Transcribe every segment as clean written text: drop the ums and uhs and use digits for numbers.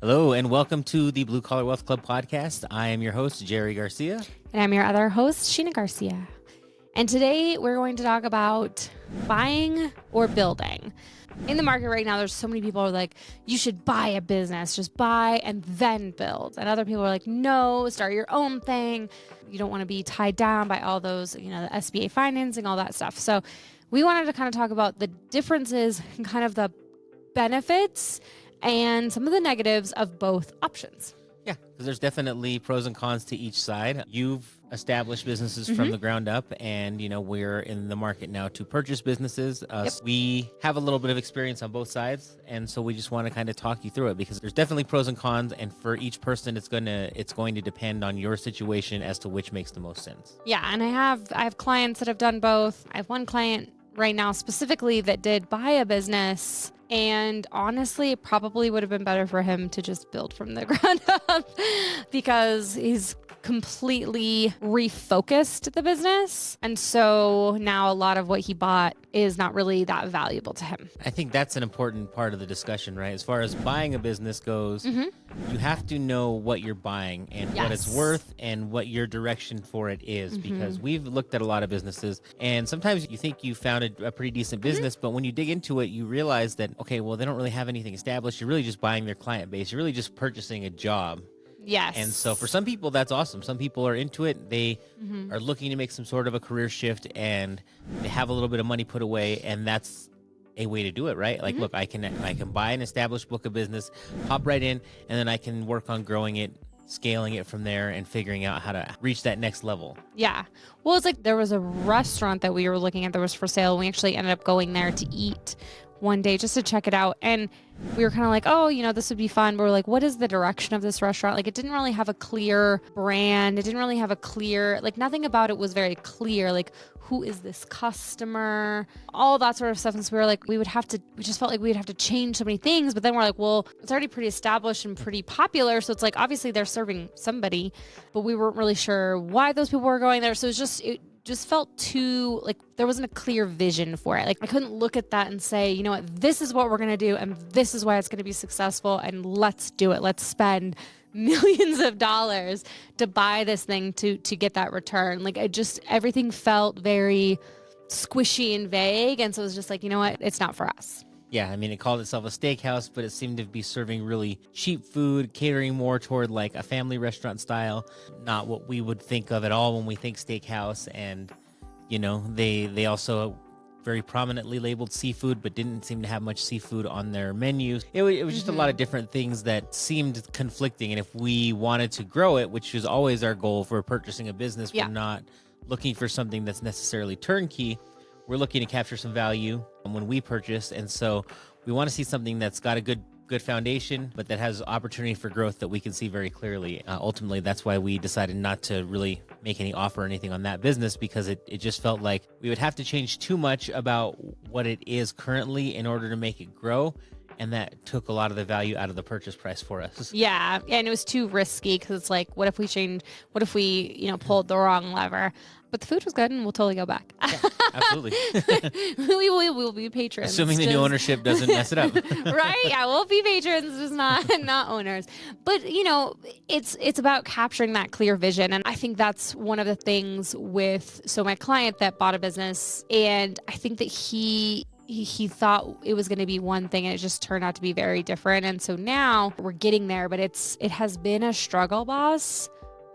Hello, and welcome to the Blue Collar Wealth Club podcast. I am your host, Jerry Garcia. And I'm your other host, Sheena Garcia. And today we're going to talk about buying or building. In the market right now, there's so many people who are like, you should buy a business, just buy and then build. And other people are like, no, start your own thing. You don't want to be tied down by all those, the SBA financing, all that stuff. So we wanted to kind of talk about the differences and kind of the benefits and some of the negatives of both options. Yeah, because there's definitely pros and cons to each side. You've established businesses from the ground up, and we're in the market now to purchase businesses. We have a little bit of experience on both sides, and so we just want to kind of talk you through it because there's definitely pros and cons, and for each person, it's going to depend on your situation as to which makes the most sense. Yeah, and I have clients that have done both. I have one client right now specifically that did buy a business. And honestly, it probably would have been better for him to just build from the ground up because he's completely refocused the business. And so now a lot of what he bought is not really that valuable to him. I think that's an important part of the discussion, right? As far as buying a business goes, you have to know what you're buying and what it's worth and what your direction for it is, because we've looked at a lot of businesses and sometimes you think you founded a pretty decent business, but when you dig into it, you realize that, okay, well, they don't really have anything established. You're really just buying their client base. You're really just purchasing a job. Yes. And so for some people, that's awesome. Some people are into it. They are looking to make some sort of a career shift and they have a little bit of money put away, and that's a way to do it, right? Like, look, I can buy an established book of business, hop right in, and then I can work on growing it, scaling it from there, and figuring out how to reach that next level. Yeah. Well, it's like there was a restaurant that we were looking at that was for sale. We actually ended up going there to eat one day just to check it out. And we were kind of like, oh, this would be fun. But we're like, what is the direction of this restaurant? Like, it didn't really have a clear brand. It didn't really have a clear, nothing about it was very clear. Like, who is this customer? All that sort of stuff. And so we were like, we just felt like we'd have to change so many things. But then we're like, well, it's already pretty established and pretty popular. So it's like, obviously they're serving somebody, but we weren't really sure why those people were going there. So it just felt too, there wasn't a clear vision for it. I couldn't look at that and say, you know what, this is what we're going to do and this is why it's going to be successful and let's do it. Let's spend millions of dollars to buy this thing to get that return. Everything felt very squishy and vague. And so it was just like, you know what, it's not for us. Yeah, I mean, it called itself a steakhouse, but it seemed to be serving really cheap food, catering more toward like a family restaurant style, not what we would think of at all when we think steakhouse. And, they also very prominently labeled seafood, but didn't seem to have much seafood on their menus. It was just a lot of different things that seemed conflicting. And if we wanted to grow it, which is always our goal for purchasing a business, we're not looking for something that's necessarily turnkey. We're looking to capture some value when we purchase, and so we want to see something that's got a good foundation, but that has opportunity for growth that we can see very clearly. Ultimately, that's why we decided not to really make any offer or anything on that business, because it just felt like we would have to change too much about what it is currently in order to make it grow. And that took a lot of the value out of the purchase price for us. Yeah. And it was too risky because it's like, what if we pulled the wrong lever? But the food was good and we'll totally go back. Yeah, absolutely. we will be patrons. Assuming the new ownership doesn't mess it up. Right? Yeah, we'll be patrons, just not owners. But, it's about capturing that clear vision. And I think that's one of the things so my client that bought a business, and I think that he thought it was going to be one thing and it just turned out to be very different. And so now we're getting there, but it has been a struggle bus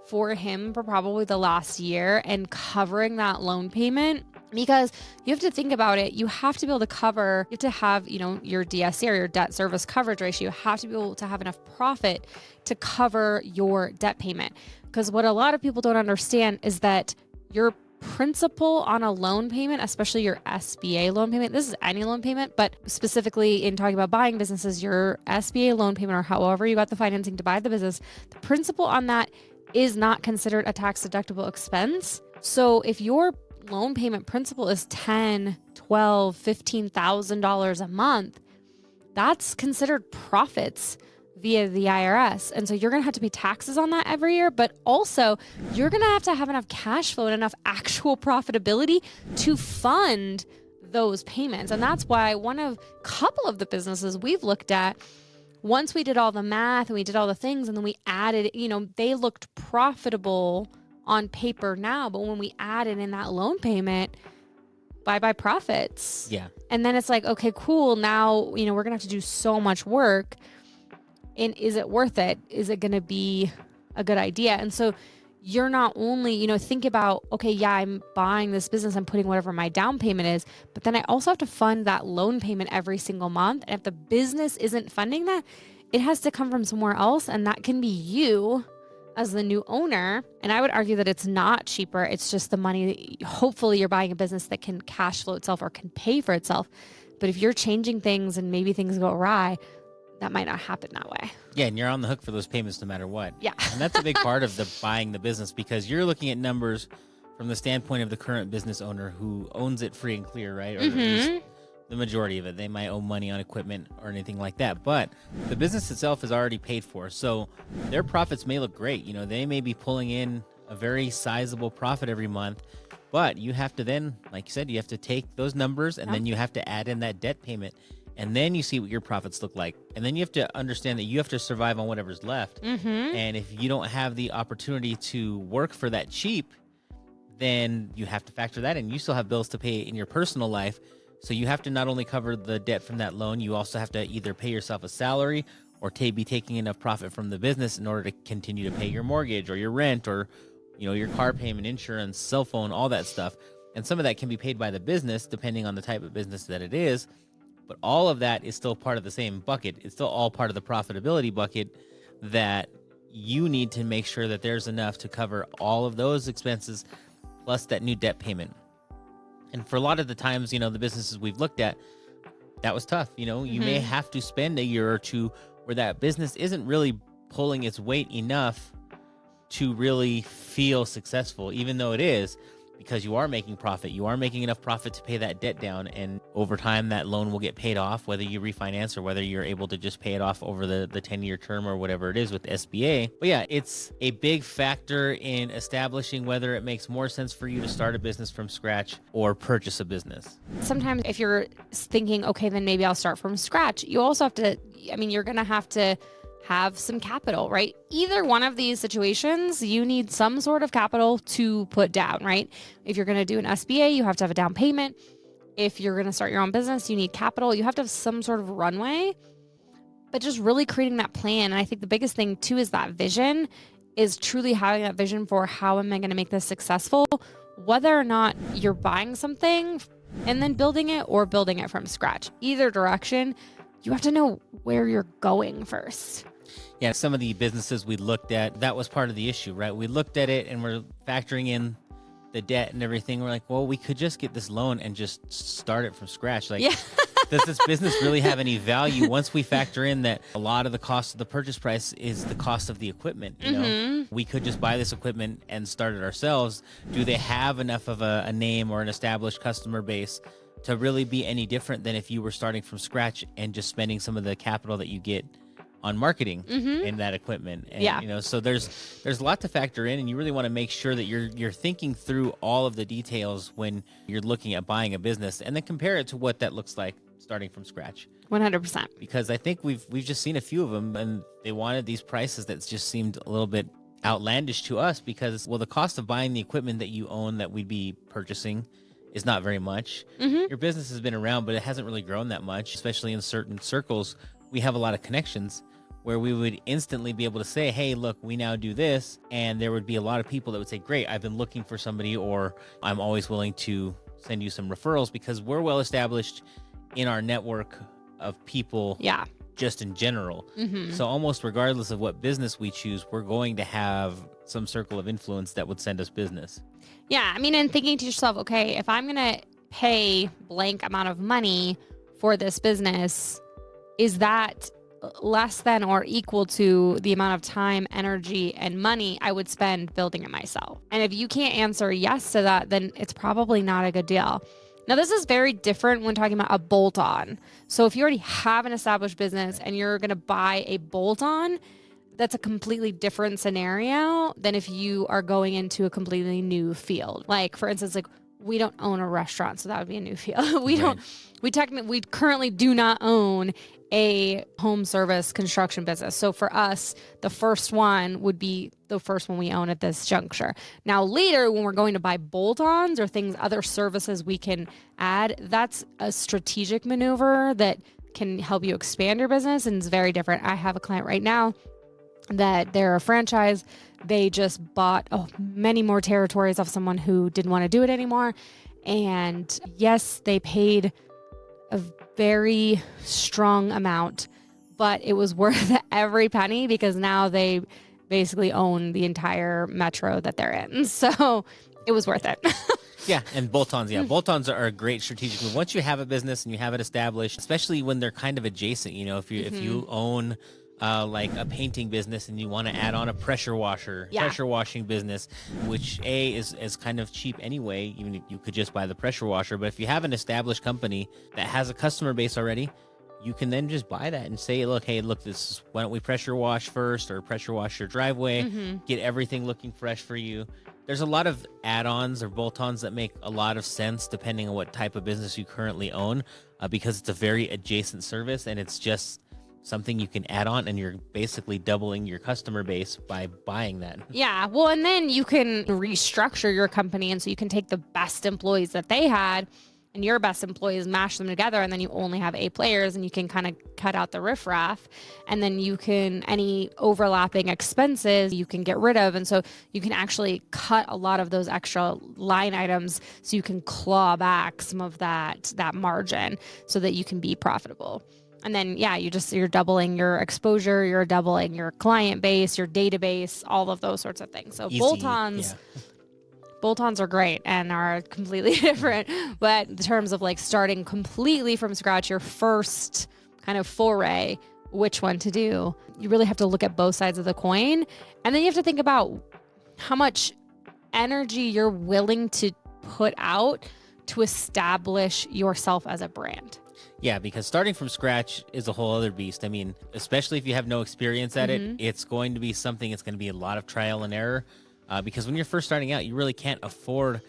for him for probably the last year, and covering that loan payment, because you have to think about it. You have to be able to cover, you have to have, your DSC or your debt service coverage ratio. You have to be able to have enough profit to cover your debt payment. Because what a lot of people don't understand is that your principal on a loan payment, especially your SBA loan payment, this is any loan payment, but specifically in talking about buying businesses, your SBA loan payment, or however you got the financing to buy the business, the principal on that is not considered a tax deductible expense. So if your loan payment principal is $10,000, $12,000, $15,000 a month, that's considered profits via the IRS. And so you're going to have to pay taxes on that every year, but also you're going to have enough cash flow and enough actual profitability to fund those payments. And that's why couple of the businesses we've looked at, once we did all the math and we did all the things and then we added, they looked profitable on paper now, but when we added in that loan payment, bye profits. Yeah. And then it's like, okay, cool. Now, we're going to have to do so much work. And is it worth it? Is it going to be a good idea? And so you're not only, think about, okay, yeah, I'm buying this business, I'm putting whatever my down payment is, but then I also have to fund that loan payment every single month. And if the business isn't funding that, it has to come from somewhere else. And that can be you as the new owner. And I would argue that it's not cheaper. It's just the money that hopefully you're buying a business that can cash flow itself or can pay for itself. But if you're changing things and maybe things go awry, that might not happen that way. Yeah, and you're on the hook for those payments no matter what. Yeah. And that's a big part of the buying the business, because you're looking at numbers from the standpoint of the current business owner who owns it free and clear, right? Or at least the majority of it. They might owe money on equipment or anything like that, but the business itself is already paid for. So their profits may look great. They may be pulling in a very sizable profit every month, but you have to then, like you said, you have to take those numbers and then you have to add in that debt payment. And then you see what your profits look like. And then you have to understand that you have to survive on whatever's left. And if you don't have the opportunity to work for that cheap, then you have to factor that in. You still have bills to pay in your personal life. So you have to not only cover the debt from that loan, you also have to either pay yourself a salary or be taking enough profit from the business in order to continue to pay your mortgage or your rent or, your car payment, insurance, cell phone, all that stuff. And some of that can be paid by the business depending on the type of business that it is. But all of that is still part of the same bucket. It's still all part of the profitability bucket that you need to make sure that there's enough to cover all of those expenses plus that new debt payment. And for a lot of the times, the businesses we've looked at, that was tough. You may have to spend a year or two where that business isn't really pulling its weight enough to really feel successful, even though it is. Because you are making profit. You are making enough profit to pay that debt down. And over time, that loan will get paid off, whether you refinance or whether you're able to just pay it off over the 10-year term or whatever it is with SBA. But yeah, it's a big factor in establishing whether it makes more sense for you to start a business from scratch or purchase a business. Sometimes if you're thinking, okay, then maybe I'll start from scratch, you also have to, you're going to have some capital, right? Either one of these situations, you need some sort of capital to put down, right? If you're going to do an SBA, you have to have a down payment. If you're going to start your own business, you need capital. You have to have some sort of runway, but just really creating that plan. And I think the biggest thing too is that vision, is truly having that vision for how am I going to make this successful, whether or not you're buying something and then building it or building it from scratch. Either direction, you have to know where you're going first. Yeah, some of the businesses we looked at, that was part of the issue, right? We looked at it and we're factoring in the debt and everything. We're like, well, we could just get this loan and just start it from scratch. Like, does this business really have any value once we factor in that a lot of the cost of the purchase price is the cost of the equipment? We could just buy this equipment and start it ourselves. Do they have enough of a name or an established customer base to really be any different than if you were starting from scratch and just spending some of the capital that you get on marketing in that equipment? And, so there's a lot to factor in, and you really want to make sure that you're thinking through all of the details when you're looking at buying a business, and then compare it to what that looks like starting from scratch. 100%. Because I think we've just seen a few of them, and they wanted these prices that just seemed a little bit outlandish to us because, well, the cost of buying the equipment that you own that we'd be purchasing is not very much. Your business has been around, but it hasn't really grown that much, especially in certain circles. We have a lot of connections where we would instantly be able to say, hey, look, we now do this. And there would be a lot of people that would say, great, I've been looking for somebody, or I'm always willing to send you some referrals because we're well established in our network of people just in general. So almost regardless of what business we choose, we're going to have some circle of influence that would send us business. Yeah. I mean, and thinking to yourself, okay, if I'm going to pay blank amount of money for this business, is that less than or equal to the amount of time, energy, and money I would spend building it myself? And if you can't answer yes to that, then it's probably not a good deal. Now, this is very different when talking about a bolt-on. So if you already have an established business and you're going to buy a bolt-on, that's a completely different scenario than if you are going into a completely new field. Like, for instance, like we don't own a restaurant, so that would be a new field. We Right. don't. We currently do not own a home service construction business. So for us, the first one would be the first one we own at this juncture. Now later, when we're going to buy bolt-ons or things, other services we can add, that's a strategic maneuver that can help you expand your business, and it's very different. I have a client right now that they're a franchise. They just bought many more territories off someone who didn't want to do it anymore. And yes, they paid a very strong amount, but it was worth every penny because now they basically own the entire metro that they're in. So it was worth it. Yeah, and bolt-ons. Yeah, bolt-ons are a great strategic move. Once you have a business and you have it established, especially when they're kind of adjacent. You know, if you own like a painting business and you want to add on a pressure washing business, which is kind of cheap anyway. Even if you could just buy the pressure washer, but if you have an established company that has a customer base already, you can then just buy that and say, look, why don't we pressure wash first, or pressure wash your driveway, get everything looking fresh for you. There's a lot of add-ons or bolt-ons that make a lot of sense depending on what type of business you currently own, because it's a very adjacent service and it's just something you can add on, and you're basically doubling your customer base by buying that. Yeah. Well, and then you can restructure your company. And so you can take the best employees that they had and your best employees, mash them together, and then you only have A players, and you can kind of cut out the riffraff, and then you can, any overlapping expenses you can get rid of. And so you can actually cut a lot of those extra line items so you can claw back some of that margin so that you can be profitable. And then, yeah, you're doubling your exposure, you're doubling your client base, your database, all of those sorts of things. So Easy, bolt-ons, yeah. bolt-ons are great and are completely different. But in terms of like starting completely from scratch, your first kind of foray, which one to do, you really have to look at both sides of the coin. And then you have to think about how much energy you're willing to put out to establish yourself as a brand. Yeah, because starting from scratch is a whole other beast. I mean, especially if you have no experience at it, it's going to be something, it's going to be a lot of trial and error. Because when you're first starting out, you really can't afford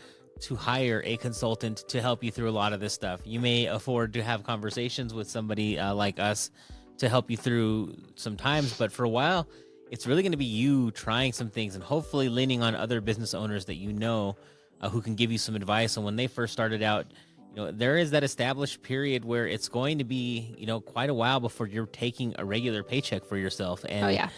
to hire a consultant to help you through a lot of this stuff. You may afford to have conversations with somebody like us to help you through some times, but for a while, it's really going to be you trying some things and hopefully leaning on other business owners that you know who can give you some advice. And when they first started out, there is that established period where it's going to be, quite a while before you're taking a regular paycheck for yourself. And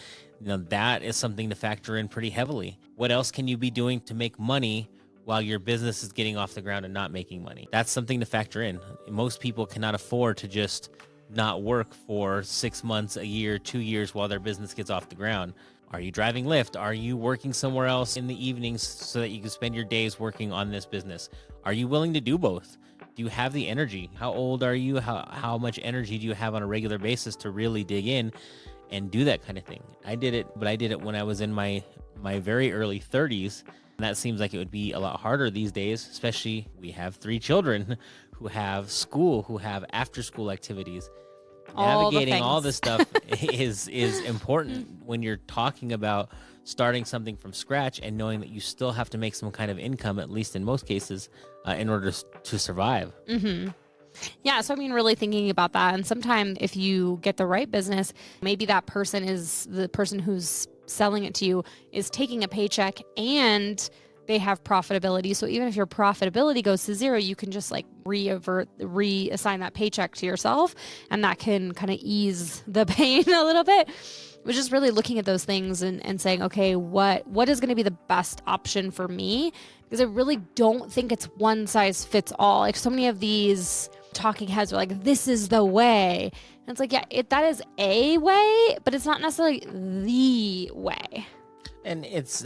that is something to factor in pretty heavily. What else can you be doing to make money while your business is getting off the ground and not making money? That's something to factor in. Most people cannot afford to just not work for 6 months, a year, 2 years while their business gets off the ground. Are you driving Lyft? Are you working somewhere else in the evenings so that you can spend your days working on this business? Are you willing to do both? Do you have the energy? How old are you? How much energy do you have on a regular basis to really dig in and do that kind of thing? I did it, but I did it when I was in my very early 30s. And that seems like it would be a lot harder these days, especially we have 3 children who have school, who have after school activities. Navigating all this stuff is important when you're talking about starting something from scratch and knowing that you still have to make some kind of income, at least in most cases, in order to survive. Yeah. So, I mean, really thinking about that. And sometimes if you get the right business, maybe that person is the person who's selling it to you is taking a paycheck and they have profitability. So even if your profitability goes to 0, you can just like reassign that paycheck to yourself. And that can kind of ease the pain a little bit. We're just really looking at those things and saying, okay, what is going to be the best option for me? Because I really don't think it's one size fits all. Like so many of these talking heads are like, this is the way. And it's like, yeah, that is a way, but it's not necessarily the way. And it's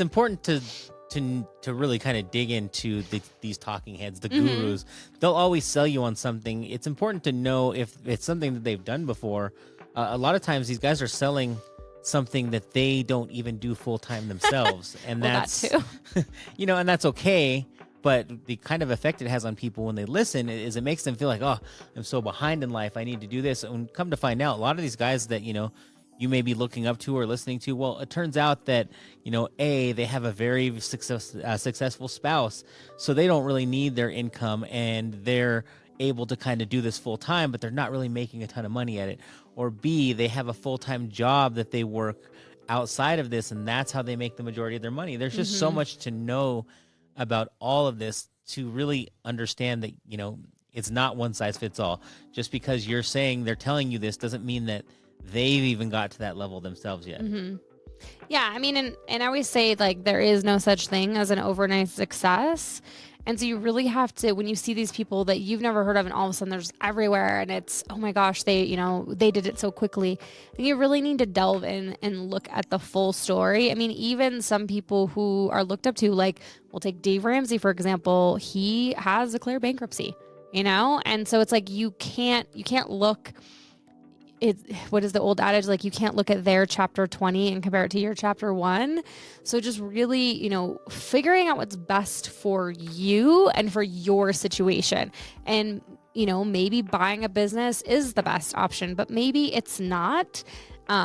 important to really kind of dig into these talking heads, the gurus. They'll always sell you on something. It's important to know if it's something that they've done before. A lot of times these guys are selling something that they don't even do full time themselves. And well, that's, that too. And that's okay. But the kind of effect it has on people when they listen is it makes them feel like, oh, I'm so behind in life. I need to do this. And come to find out, a lot of these guys that, you you may be looking up to or listening to. Well, it turns out that, they have a very successful spouse, so they don't really need their income, and they're able to kind of do this full time, but they're not really making a ton of money at it. Or B, they have a full-time job that they work outside of this, and that's how they make the majority of their money. There's just so much to know about all of this to really understand that, it's not one size fits all. Just because they're telling you this doesn't mean that they've even got to that level themselves yet. Yeah, I mean, and I always say, like, there is no such thing as an overnight success. And so you really have to, when you see these people that you've never heard of and all of a sudden there's everywhere and it's, oh my gosh, they did it so quickly. And you really need to delve in and look at the full story. I mean, even some people who are looked up to, like, we'll take Dave Ramsey, for example. He has declared bankruptcy, And so it's like, you can't look, what is the old adage? Like, you can't look at their chapter 20 and compare it to your chapter 1. So just really, figuring out what's best for you and for your situation. And, maybe buying a business is the best option, but maybe it's not.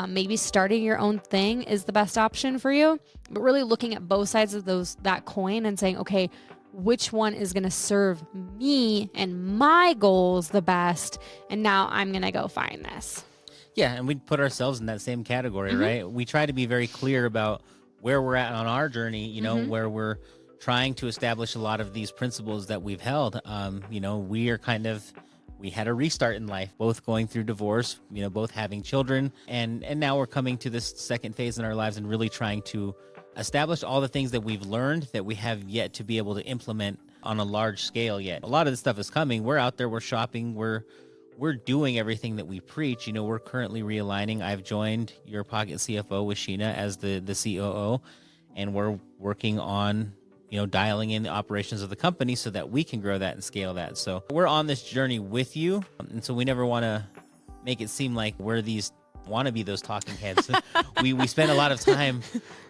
Maybe starting your own thing is the best option for you, but really looking at both sides of that coin and saying, okay, which one is going to serve me and my goals the best? And now I'm going to go find this. Yeah, and we put ourselves in that same category, right? We try to be very clear about where we're at on our journey, where we're trying to establish a lot of these principles that we've held. We had a restart in life, both going through divorce, both having children, and now we're coming to this second phase in our lives and really trying to establish all the things that we've learned that we have yet to be able to implement on a large scale yet. A lot of this stuff is coming. We're out there, we're shopping, we're doing everything that we preach. We're currently realigning. I've joined Your Pocket CFO with Sheena as the COO, and we're working on, dialing in the operations of the company so that we can grow that and scale that. So we're on this journey with you. And so we never want to make it seem like we're want to be those talking heads. we spend a lot of time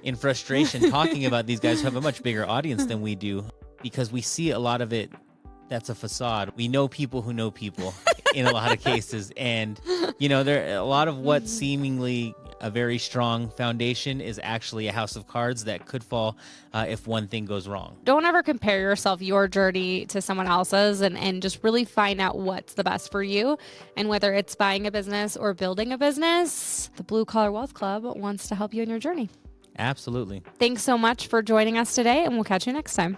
in frustration talking about these guys who have a much bigger audience than we do, because we see a lot of it that's a facade. We know people who know people in a lot of cases. And, there a lot of what seemingly a very strong foundation is actually a house of cards that could fall if one thing goes wrong. Don't ever compare your journey to someone else's, and just really find out what's the best for you. And whether it's buying a business or building a business, the Blue Collar Wealth Club wants to help you in your journey. Absolutely. Thanks so much for joining us today, and we'll catch you next time.